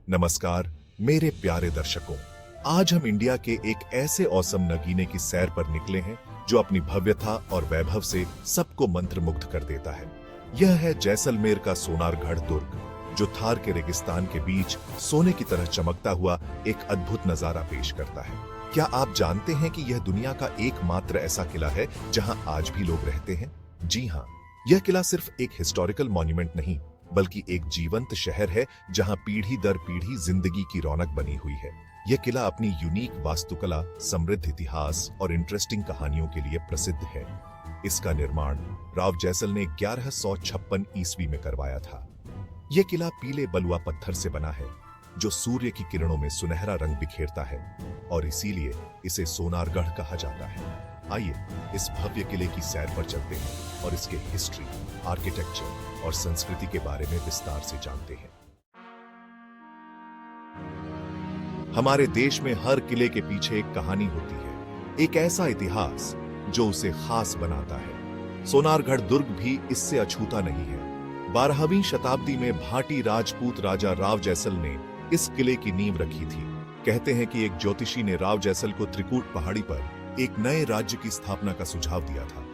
नमस्कार मेरे प्यारे दर्शकों, आज हम इंडिया के एक ऐसे औसम नगीने की सैर पर निकले हैं जो अपनी भव्यता और वैभव से सबको मंत्रमुग्ध कर देता है। यह है जैसलमेर का सोनारगढ़ दुर्ग, जो थार के रेगिस्तान के बीच सोने की तरह चमकता हुआ एक अद्भुत नजारा पेश करता है। क्या आप जानते हैं कि यह दुनिया का एकमात्र ऐसा किला है जहां आज भी लोग रहते हैं? जी हाँ, यह किला सिर्फ एक हिस्टोरिकल मॉन्यूमेंट नहीं, बल्कि एक जीवंत शहर है जहां पीढ़ी दर पीढ़ी जिंदगी की रौनक बनी हुई है। यह किला अपनी यूनिक वास्तुकला, समृद्ध इतिहास और इंटरेस्टिंग कहानियों के लिए प्रसिद्ध है। इसका निर्माण राव जैसल ने 1156 ईस्वी में करवाया था। यह किला पीले बलुआ पत्थर से बना है, जो सूर्य की किरणों में सुनहरा रंग बिखेरता है और इसीलिए इसे सोनारगढ़ कहा जाता है। आइए इस भव्य किले की सैर पर चलते हैं और इसके हिस्ट्री, आर्किटेक्चर और संस्कृति के बारे में विस्तार से जानते हैं। हमारे देश में हर किले के पीछे एक कहानी होती है, एक ऐसा इतिहास जो उसे खास बनाता है। सोनारगढ़ दुर्ग भी इससे अछूता नहीं है। 12वीं शताब्दी में भाटी राजपूत राजा राव जैसल ने इस किले की नींव रखी थी। कहते हैं कि एक ज्योतिषी ने राव जैसल को त्रिकूट पहाड़ी पर एक नए राज्य की स्थापना का सुझाव दिया था।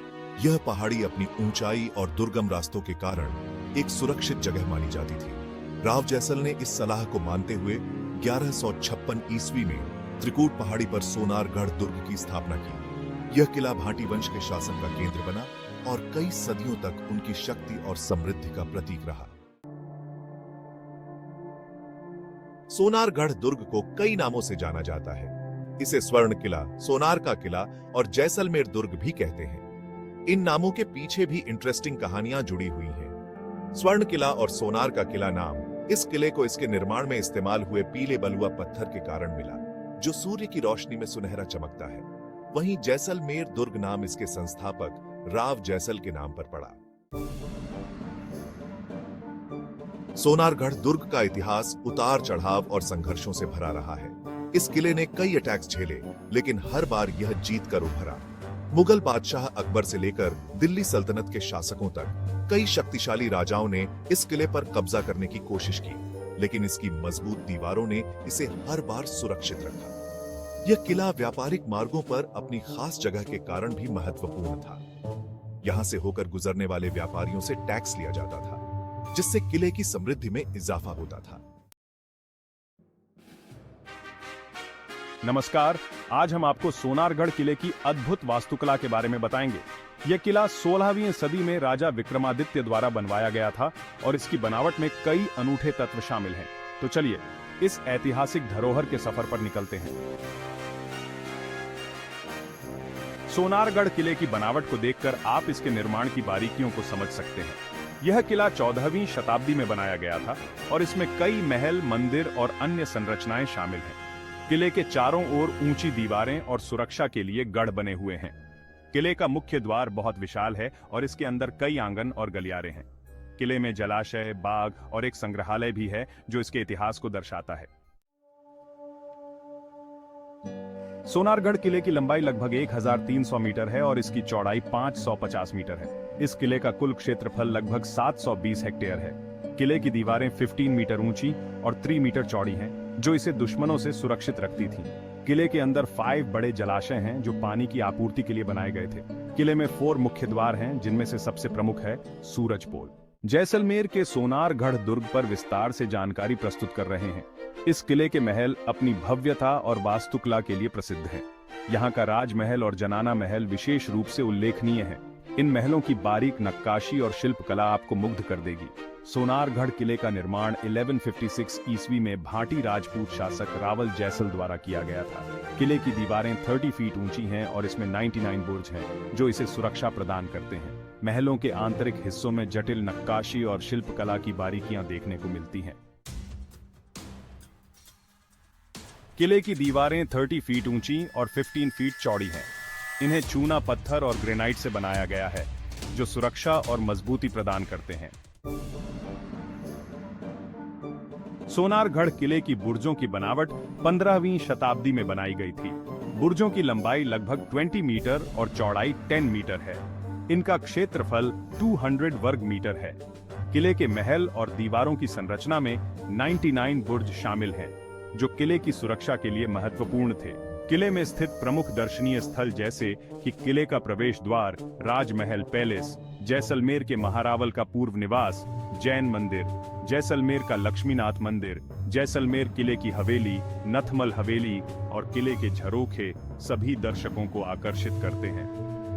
यह पहाड़ी अपनी ऊंचाई और दुर्गम रास्तों के कारण एक सुरक्षित जगह मानी जाती थी। राव जैसल ने इस सलाह को मानते हुए 1156 ईस्वी में त्रिकूट पहाड़ी पर सोनारगढ़ दुर्ग की स्थापना की। यह किला भाटी वंश के शासन का केंद्र बना और कई सदियों तक उनकी शक्ति और समृद्धि का प्रतीक रहा। सोनारगढ़ दुर्ग को कई नामों से जाना जाता है। इसे स्वर्ण किला, सोनार का किला और जैसलमेर दुर्ग भी कहते हैं। इन नामों के पीछे भी इंटरेस्टिंग कहानियां जुड़ी हुई हैं। स्वर्ण किला और सोनार का किला नाम इस किले को इसके निर्माण में इस्तेमाल हुए पीले बलुआ पत्थर के कारण मिला, जो सूर्य की रोशनी में सुनहरा चमकता है। वहीं जैसलमेर दुर्ग नाम इसके संस्थापक राव जैसल के नाम पर पड़ा। सोनारगढ़ दुर्ग का इतिहास उतार चढ़ाव और संघर्षों से भरा रहा है। इस किले ने कई अटैक्स झेले, लेकिन हर बार यह जीत कर उभरा। मुगल बादशाह अकबर से लेकर दिल्ली सल्तनत के शासकों तक कई शक्तिशाली राजाओं ने इस किले पर कब्जा करने की कोशिश की, लेकिन इसकी मजबूत दीवारों ने इसे हर बार सुरक्षित रखा। यह किला व्यापारिक मार्गों पर अपनी खास जगह के कारण भी महत्वपूर्ण था। यहां से होकर गुजरने वाले व्यापारियों से टैक्स लिया जाता था, जिससे किले की समृद्धि में इजाफा होता था। नमस्कार, आज हम आपको सोनारगढ़ किले की अद्भुत वास्तुकला के बारे में बताएंगे। यह किला 16वीं सदी में राजा विक्रमादित्य द्वारा बनवाया गया था और इसकी बनावट में कई अनूठे तत्व शामिल हैं। तो चलिए इस ऐतिहासिक धरोहर के सफर पर निकलते हैं। सोनारगढ़ किले की बनावट को देखकर आप इसके निर्माण की बारीकियों को समझ सकते हैं। यह किला 14वीं शताब्दी में बनाया गया था और इसमें कई महल, मंदिर और अन्य संरचनाएं शामिल हैं। किले के चारों ओर ऊंची दीवारें और सुरक्षा के लिए गढ़ बने हुए हैं। किले का मुख्य द्वार बहुत विशाल है और इसके अंदर कई आंगन और गलियारे हैं। किले में जलाशय, बाग और एक संग्रहालय भी है, जो इसके इतिहास को दर्शाता है। सोनारगढ़ किले की लंबाई लगभग 1300 मीटर है और इसकी चौड़ाई 550 मीटर है। इस किले का कुल क्षेत्रफल लगभग 720 हेक्टेयर है। किले की दीवारें 15 मीटर ऊंची और 3 मीटर चौड़ी हैं, जो इसे दुश्मनों से सुरक्षित रखती थीं। किले के अंदर 5 बड़े जलाशय हैं, जो पानी की आपूर्ति के लिए बनाए गए थे। किले में 4 मुख्य द्वार हैं, जिनमें से सबसे प्रमुख है सूरज पोल। जैसलमेर के सोनारगढ़ दुर्ग पर विस्तार से जानकारी प्रस्तुत कर रहे हैं। इस किले के महल अपनी भव्यता और वास्तुकला के लिए प्रसिद्ध हैं। यहाँ का राजमहल और जनाना महल विशेष रूप से उल्लेखनीय है। इन महलों की बारीक नक्काशी और शिल्पकला आपको मुग्ध कर देगी। सोनारगढ़ किले का निर्माण 1156 ईस्वी में भाटी राजपूत शासक रावल जैसल द्वारा किया गया था। किले की दीवारें 30 फीट ऊंची हैं और इसमें 99 बुर्ज हैं, जो इसे सुरक्षा प्रदान करते हैं। महलों के आंतरिक हिस्सों में जटिल नक्काशी और शिल्पकला की बारीकियां देखने को मिलती हैं। किले की दीवारें 30 फीट ऊंची और 15 फीट चौड़ी हैं। इन्हें चूना पत्थर और ग्रेनाइट से बनाया गया है, जो सुरक्षा और मजबूती प्रदान करते हैं। सोनारगढ़ किले की बुर्जों की बनावट 15वीं शताब्दी में बनाई गई थी। बुर्जों की लंबाई लगभग 20 मीटर और चौड़ाई 10 मीटर है। इनका क्षेत्रफल 200 वर्ग मीटर है। किले के महल और दीवारों की संरचना में 99 बुर्ज शामिल हैं, जो किले की सुरक्षा के लिए महत्वपूर्ण थे। किले में स्थित प्रमुख दर्शनीय स्थल जैसे कि किले का प्रवेश द्वार, राजमहल पैलेस, जैसलमेर के महारावल का पूर्व निवास, जैन मंदिर, जैसलमेर का लक्ष्मीनाथ मंदिर, जैसलमेर किले की हवेली, नथमल हवेली और किले के झरोखे सभी दर्शकों को आकर्षित करते हैं।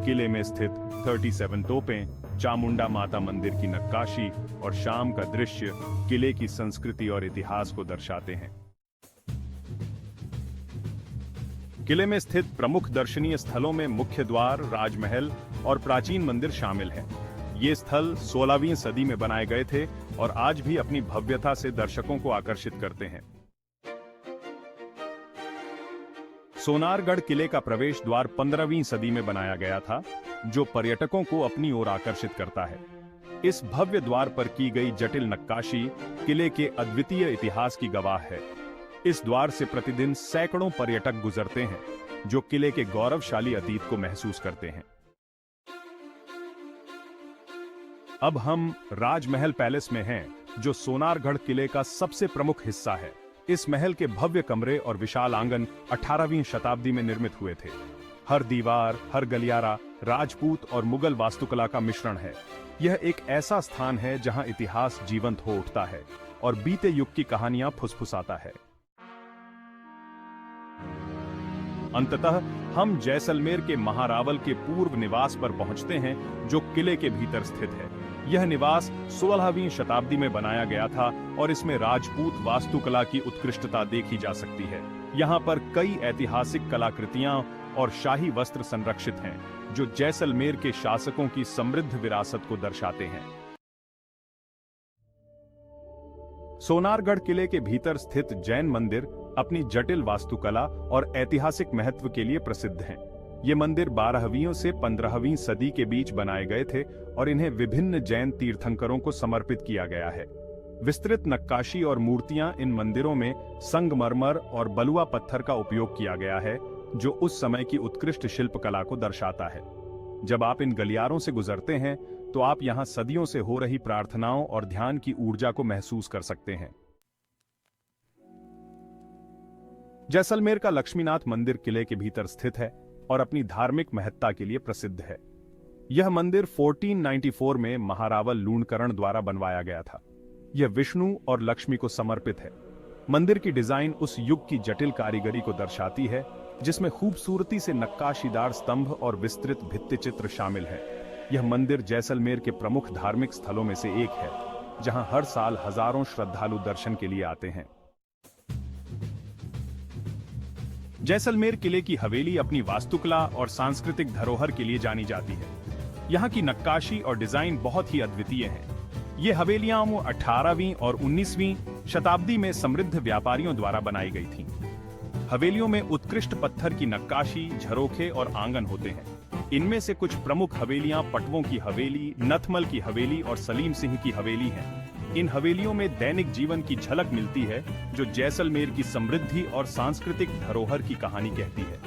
किले में स्थित 37 तोपें, चामुंडा माता मंदिर की नक्काशी और शाम का दृश्य किले की संस्कृति और इतिहास को दर्शाते हैं। किले में स्थित प्रमुख दर्शनीय स्थलों में मुख्य द्वार, राजमहल और प्राचीन मंदिर शामिल हैं। ये स्थल 16वीं सदी में बनाए गए थे और आज भी अपनी भव्यता से दर्शकों को आकर्षित करते हैं। सोनारगढ़ किले का प्रवेश द्वार 15वीं सदी में बनाया गया था, जो पर्यटकों को अपनी ओर आकर्षित करता है। इस भव्य द्वार पर की गई जटिल नक्काशी किले के अद्वितीय इतिहास की गवाह है। इस द्वार से प्रतिदिन सैकड़ों पर्यटक गुजरते हैं, जो किले के गौरवशाली अतीत को महसूस करते हैं। अब हम राजमहल पैलेस में हैं, जो सोनारगढ़ किले का सबसे प्रमुख हिस्सा है। इस महल के भव्य कमरे और विशाल आंगन 18वीं शताब्दी में निर्मित हुए थे। हर दीवार, हर गलियारा राजपूत और मुगल वास्तुकला का मिश्रण है। यह एक ऐसा स्थान है जहां इतिहास जीवंत हो उठता है और बीते युग की कहानियां फुसफुसाता है। अंततः हम जैसलमेर के महारावल के पूर्व निवास पर पहुंचते हैं, जो किले के भीतर स्थित है। यह निवास 16वीं शताब्दी में बनाया गया था और इसमें राजपूत वास्तुकला की उत्कृष्टता देखी जा सकती है। यहाँ पर कई ऐतिहासिक कलाकृतियां और शाही वस्त्र संरक्षित हैं, जो जैसलमेर के शासकों की समृद्ध विरासत को दर्शाते हैं। सोनारगढ़ किले के भीतर स्थित जैन मंदिर अपनी जटिल वास्तुकला और ऐतिहासिक महत्व के लिए प्रसिद्ध हैं। ये मंदिर 12वीं से 15वीं सदी के बीच बनाए गए थे और इन्हें विभिन्न जैन तीर्थंकरों को समर्पित किया गया है। विस्तृत नक्काशी और मूर्तियां इन मंदिरों में संगमरमर और बलुआ पत्थर का उपयोग किया गया है, जो उस समय की उत्कृष्ट शिल्पकला को दर्शाता है। जब आप इन गलियारों से गुजरते हैं, तो आप यहां सदियों से हो रही प्रार्थनाओं और ध्यान की ऊर्जा को महसूस कर सकते हैं। जैसलमेर का लक्ष्मीनाथ मंदिर किले के भीतर स्थित है और अपनी धार्मिक महत्ता के लिए प्रसिद्ध है। यह मंदिर 1494 में महारावल लूणकरण द्वारा बनवाया गया था। यह विष्णु और लक्ष्मी को समर्पित है। मंदिर की डिजाइन उस युग की जटिल कारीगरी को दर्शाती है, जिसमें खूबसूरती से नक्काशीदार स्तंभ और विस्तृत भित्तिचित्र शामिल है। यह मंदिर जैसलमेर के प्रमुख धार्मिक स्थलों में से एक है, जहां हर साल हजारों श्रद्धालु दर्शन के लिए आते हैं। जैसलमेर किले की हवेली अपनी वास्तुकला और सांस्कृतिक धरोहर के लिए जानी जाती है। यहाँ की नक्काशी और डिजाइन बहुत ही अद्वितीय है। ये हवेलियां 18वीं और 19वीं शताब्दी में समृद्ध व्यापारियों द्वारा बनाई गई थीं। हवेलियों में उत्कृष्ट पत्थर की नक्काशी, झरोखे और आंगन होते हैं। इनमें से कुछ प्रमुख हवेलियां पटवों की हवेली, नथमल की हवेली और सलीम सिंह की हवेली हैं। इन हवेलियों में दैनिक जीवन की झलक मिलती है, जो जैसलमेर की समृद्धि और सांस्कृतिक धरोहर की कहानी कहती है।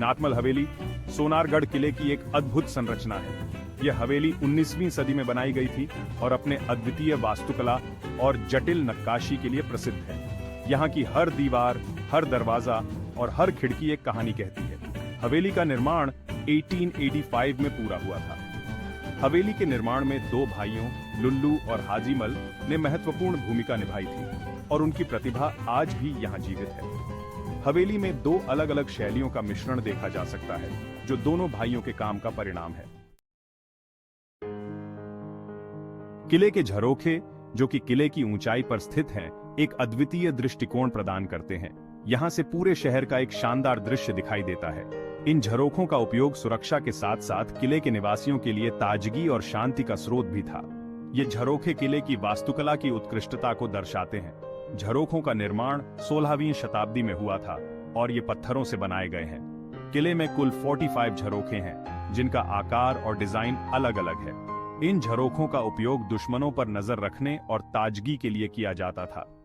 नाथमल हवेली सोनारगढ़ किले की एक अद्भुत संरचना है। यह हवेली 19वीं सदी में बनाई गई थी और अपने अद्वितीय वास्तुकला और जटिल नक्काशी के लिए प्रसिद्ध है। यहाँ की हर दीवार, हर दरवाजा और हर खिड़की एक कहानी कहती है। हवेली का निर्माण 1885 में पूरा हुआ था। हवेली के निर्माण में दो भाइयों लुल्लू और हाजीमल ने महत्वपूर्ण भूमिका निभाई थी और उनकी प्रतिभा आज भी यहाँ जीवित है। हवेली में दो अलग अलग शैलियों का मिश्रण देखा जा सकता है, जो दोनों भाइयों के काम का परिणाम है। किले के झरोखे, जो कि किले की ऊंचाई पर स्थित हैं, एक अद्वितीय दृष्टिकोण प्रदान करते हैं। यहाँ से पूरे शहर का एक शानदार दृश्य दिखाई देता है। इन झरोखों का उपयोग सुरक्षा के साथ साथ किले के निवासियों के लिए ताजगी और शांति का स्रोत भी था। ये झरोखे किले की वास्तुकला की उत्कृष्टता को दर्शाते हैं। झरोखों का निर्माण 16वीं शताब्दी में हुआ था और ये पत्थरों से बनाए गए हैं। किले में कुल 45 झरोखे हैं, जिनका आकार और डिजाइन अलग अलग है। इन झरोखों का उपयोग दुश्मनों पर नजर रखने और ताजगी के लिए किया जाता था।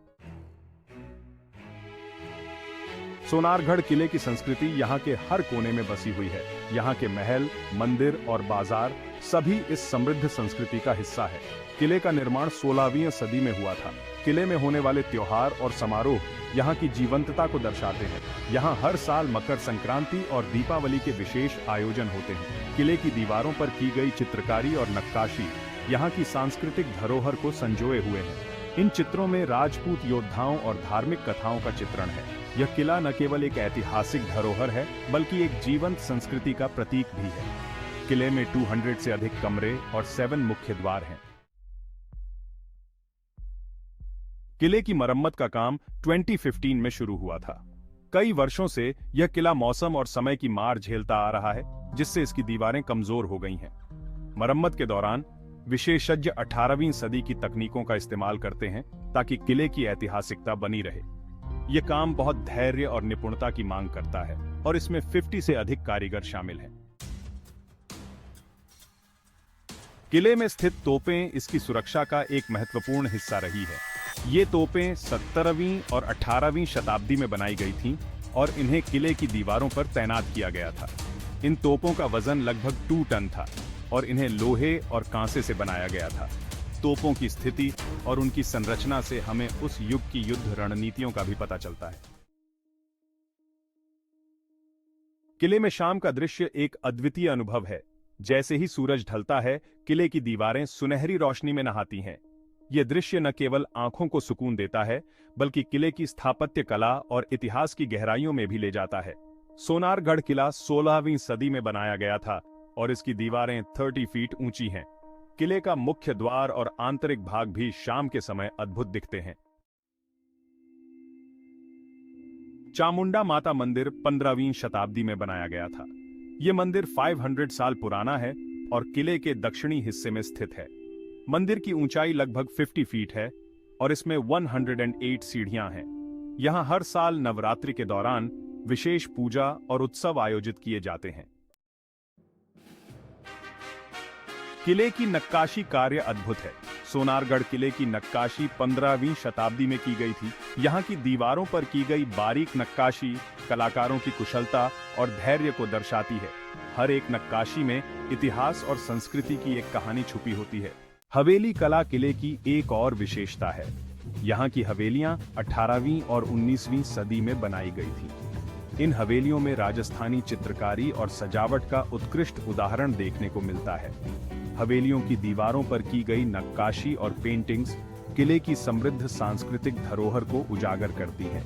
सोनारगढ़ किले की संस्कृति यहाँ के हर कोने में बसी हुई है। यहाँ के महल, मंदिर और बाजार सभी इस समृद्ध संस्कृति का हिस्सा है। किले का निर्माण 16वीं सदी में हुआ था। किले में होने वाले त्योहार और समारोह यहाँ की जीवंतता को दर्शाते हैं। यहाँ हर साल मकर संक्रांति और दीपावली के विशेष आयोजन होते हैं। किले की दीवारों पर की गई चित्रकारी और नक्काशी यहाँ की सांस्कृतिक धरोहर को संजोए हुए हैं। इन चित्रों में राजपूत योद्धाओं और धार्मिक कथाओं का चित्रण है। यह किला न केवल एक ऐतिहासिक धरोहर है, बल्कि एक जीवंत संस्कृति का प्रतीक भी है। किले में 200 से अधिक कमरे और 7 मुख्य द्वार हैं। किले की मरम्मत का काम 2015 में शुरू हुआ था। कई वर्षों से यह किला मौसम और समय की मार झेलता आ रहा है, जिससे इसकी दीवारें कमजोर हो गई हैं। मरम्मत के दौरान विशेषज्ञ 18वीं सदी की तकनीकों का इस्तेमाल करते हैं ताकि किले की ऐतिहासिकता बनी रहे। यह काम बहुत धैर्य और निपुणता की मांग करता है और इसमें 50 से अधिक कारीगर शामिल हैं। किले में स्थित तोपें इसकी सुरक्षा का एक महत्वपूर्ण हिस्सा रही है। ये तोपें 17वीं और 18वीं शताब्दी में बनाई गई थीं और इन्हें किले की दीवारों पर तैनात किया गया था। इन तोपों का वजन लगभग 2 टन था और इन्हें लोहे और कांसे से बनाया गया था। तोपों की स्थिति और उनकी संरचना से हमें उस युग की युद्ध रणनीतियों का भी पता चलता है। किले में शाम का दृश्य एक अद्वितीय अनुभव है। जैसे ही सूरज ढलता है, किले की दीवारें सुनहरी रोशनी में नहाती हैं। यह दृश्य न केवल आंखों को सुकून देता है, बल्कि किले की स्थापत्य कला और इतिहास की गहराइयों में भी ले जाता है। सोनारगढ़ किला 16वीं सदी में बनाया गया था और इसकी दीवारें 30 फीट ऊंची हैं। किले का मुख्य द्वार और आंतरिक भाग भी शाम के समय अद्भुत दिखते हैं। चामुंडा माता मंदिर 15वीं शताब्दी में बनाया गया था। यह मंदिर 500 साल पुराना है और किले के दक्षिणी हिस्से में स्थित है। मंदिर की ऊंचाई लगभग 50 फीट है और इसमें 108 सीढ़ियां हैं। यहां हर साल नवरात्रि के दौरान विशेष पूजा और उत्सव आयोजित किए जाते हैं। किले की नक्काशी कार्य अद्भुत है। सोनारगढ़ किले की नक्काशी 15वीं शताब्दी में की गई थी। यहाँ की दीवारों पर की गई बारीक नक्काशी कलाकारों की कुशलता और धैर्य को दर्शाती है। हर एक नक्काशी में इतिहास और संस्कृति की एक कहानी छुपी होती है। हवेली कला किले की एक और विशेषता है। यहाँ की हवेलियां 18वीं और 19वीं सदी में बनाई गई थीं। इन हवेलियों में राजस्थानी चित्रकारी और सजावट का उत्कृष्ट उदाहरण देखने को मिलता है। हवेलियों की दीवारों पर की गई नक्काशी और पेंटिंग्स किले की समृद्ध सांस्कृतिक धरोहर को उजागर करती हैं।